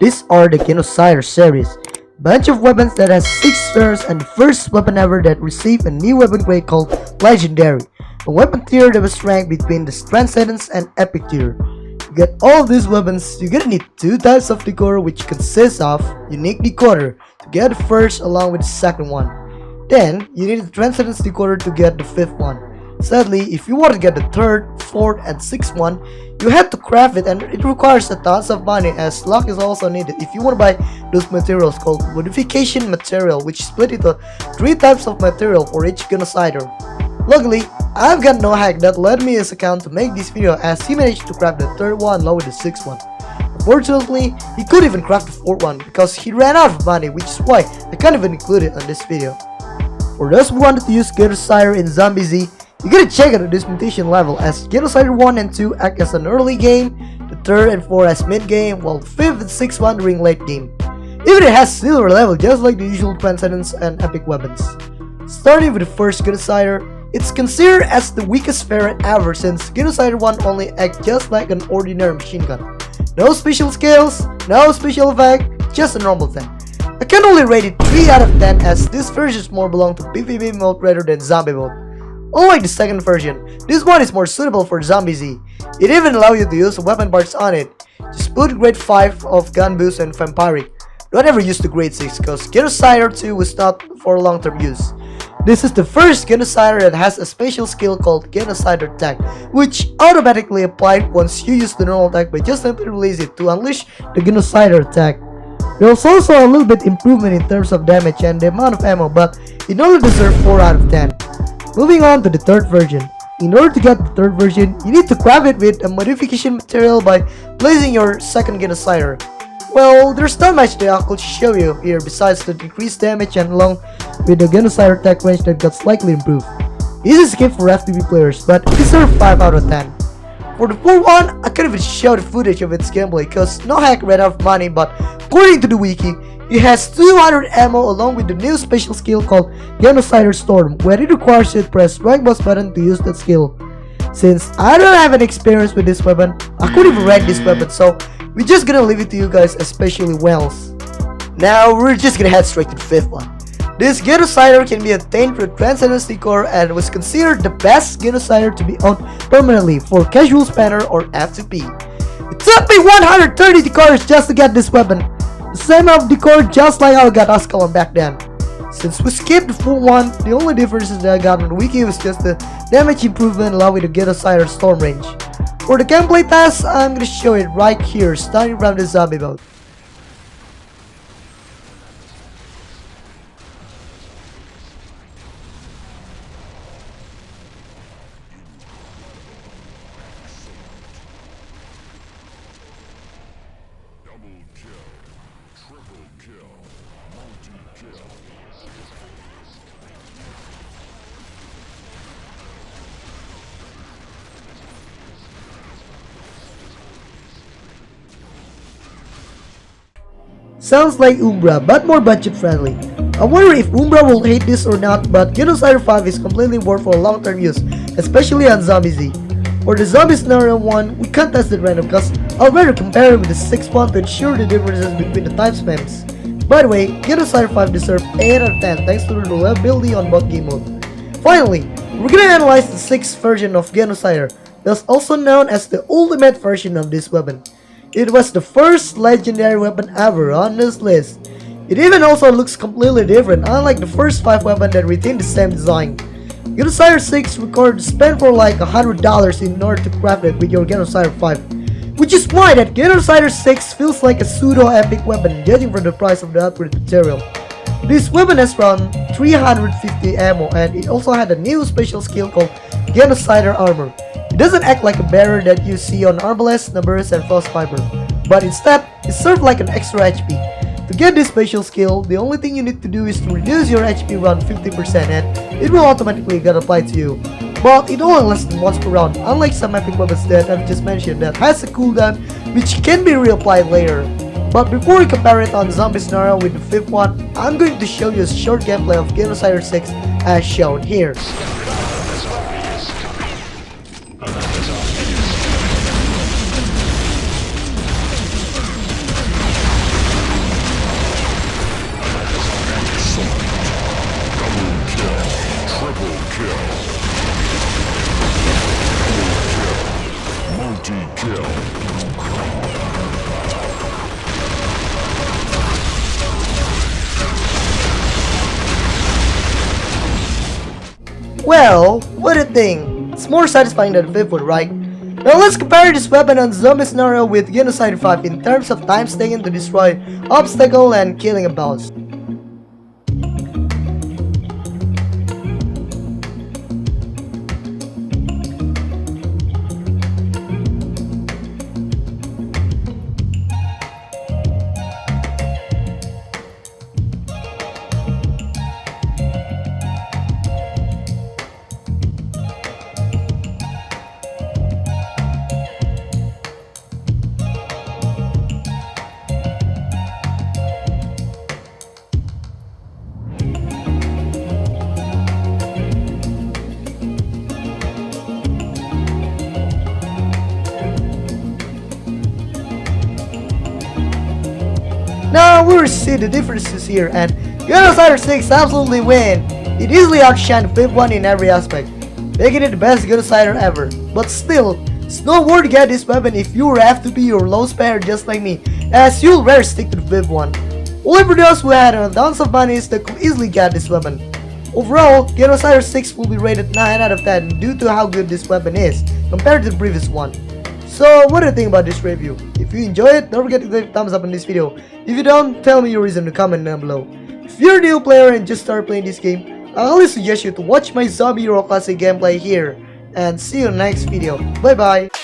These are the Genocider series, bunch of weapons that has 6 stars and the first weapon ever that received a new weapon grade called Legendary, a weapon tier that was ranked between the Transcendence and Epic tier. To get all of these weapons, you're gonna need 2 types of decoder, which consists of unique decoder to get the first along with the second one. Then, you need the Transcendence decoder to get the 5th one. Sadly, if you want to get the 3rd, 4th, and 6th one, you have to craft it and it requires a tons of money, as luck is also needed if you want to buy those materials called modification material, which split into 3 types of material for each Genocider. Luckily, I've got nohack that led me his account to make this video, as he managed to craft the 3rd one along with the 6th one. Unfortunately, he couldn't even craft the 4th one because he ran out of money, which is why I can't even include it on this video. For those who wanted to use Genocider in ZombieZ, you gotta check out this mutation level, as Genocider 1 and 2 act as an early game, the 3rd and 4th as mid game, while the 5th and 6th one during late game. Even it has silver level just like the usual Transcendence and epic weapons. Starting with the first Genocider, it's considered as the weakest variant ever, since Genocider 1 only acts just like an ordinary machine gun. No special skills, no special effect, just a normal thing. I can only rate it 3 out of 10, as this version more belong to PvP mode rather than zombie mode. Unlike the second version, this one is more suitable for ZombieZ. It even allows you to use weapon parts on it. Just put grade 5 of gun boost and vampiric. Don't ever use the grade 6, cause Genocider 2 was not for long-term use. This is the first Genocider that has a special skill called Genocider Tag, which automatically applies once you use the normal tag by just simply release it to unleash the Genocider Tag. There's also a little bit improvement in terms of damage and the amount of ammo, but it only deserves 4 out of 10. Moving on to the 3rd version. In order to get the 3rd version, you need to craft it with a modification material by placing your second Genocider. Well, there's not much that I could show you here besides the decreased damage and along with the Genocider attack range that got slightly improved. This is a skip for FTP players, but it deserves 5 out of 10. For the 4th one, I can't even show the footage of its gameplay cause nohack ran out of money, but according to the wiki, it has 200 ammo along with the new special skill called Genocider Storm, where it requires you to press right mouse button to use that skill. Since I don't have any experience with this weapon, I couldn't even rank this weapon, so we're just gonna leave it to you guys, especially Wells. Now we're just gonna head straight to the 5th one. This Genocider can be obtained through Transcendence Decor and was considered the best Genocider to be owned permanently for casual spanner or F2P. It took me 130 decors just to get this weapon. The same amount of decor just like how I got Ascalon back then. Since we skipped the 4th one, the only differences that I got on the wiki was just the damage improvement along with the Genocider Storm range. For the gameplay test, I'm gonna show it right here, starting from the zombie mode. Sounds like Umbra, but more budget friendly. I wonder if Umbra will hate this or not, but Genocider 5 is completely worth for long-term use, especially on ZombieZ. For the Zombie Scenario 1, we can't test it random because I'd rather compare it with the 6th one to ensure the differences between the time spans. By the way, Genocider 5 deserves 8 out of 10 thanks to the reliability on both game mode. Finally, we're gonna analyze the 6th version of Genocider, that's also known as the ultimate version of this weapon. It was the first legendary weapon ever on this list. It even also looks completely different, unlike the first 5 weapons that retain the same design. Genocider 6 required to spend for like $100 in order to craft it with your Genocider 5. Which is why that Genocider 6 feels like a pseudo-epic weapon judging from the price of the upgrade material. This weapon has around 350 ammo and it also had a new special skill called Genocider Armor. It doesn't act like a barrier that you see on Arbalest, Numbers, and Frost Fiber, but instead, it serves like an extra HP. To get this special skill, the only thing you need to do is to reduce your HP around 50% and it will automatically get applied to you. But it only lasts once per round, unlike some epic weapons that I've just mentioned that has a cooldown which can be reapplied later. But before we compare it on Zombie Scenario with the 5th one, I'm going to show you a short gameplay of Genocider 6 as shown here. Well, what do you think? It's more satisfying than the 5th one, right? Now let's compare this weapon on zombie scenario with Genocider 5 in terms of times taken to destroy obstacle and killing a boss. Now we'll see the differences here, and Genocider 6 absolutely win. It easily outshined the 5th one in every aspect, making it the best Genocider ever. But still, it's not worth to get this weapon if you have to be your low spender just like me, as you'll rarely stick to the 5th one. Only for those who had an ounce of money that could easily get this weapon. Overall, Genocider 6 will be rated 9 out of 10 due to how good this weapon is compared to the previous one. So what do you think about this review? If you enjoyed it, don't forget to click thumbs up on this video. If you don't, tell me your reason in the comment down below. If you're a new player and just started playing this game, I highly suggest you to watch my Zombie Hero Classic gameplay here. And see you in the next video. Bye bye!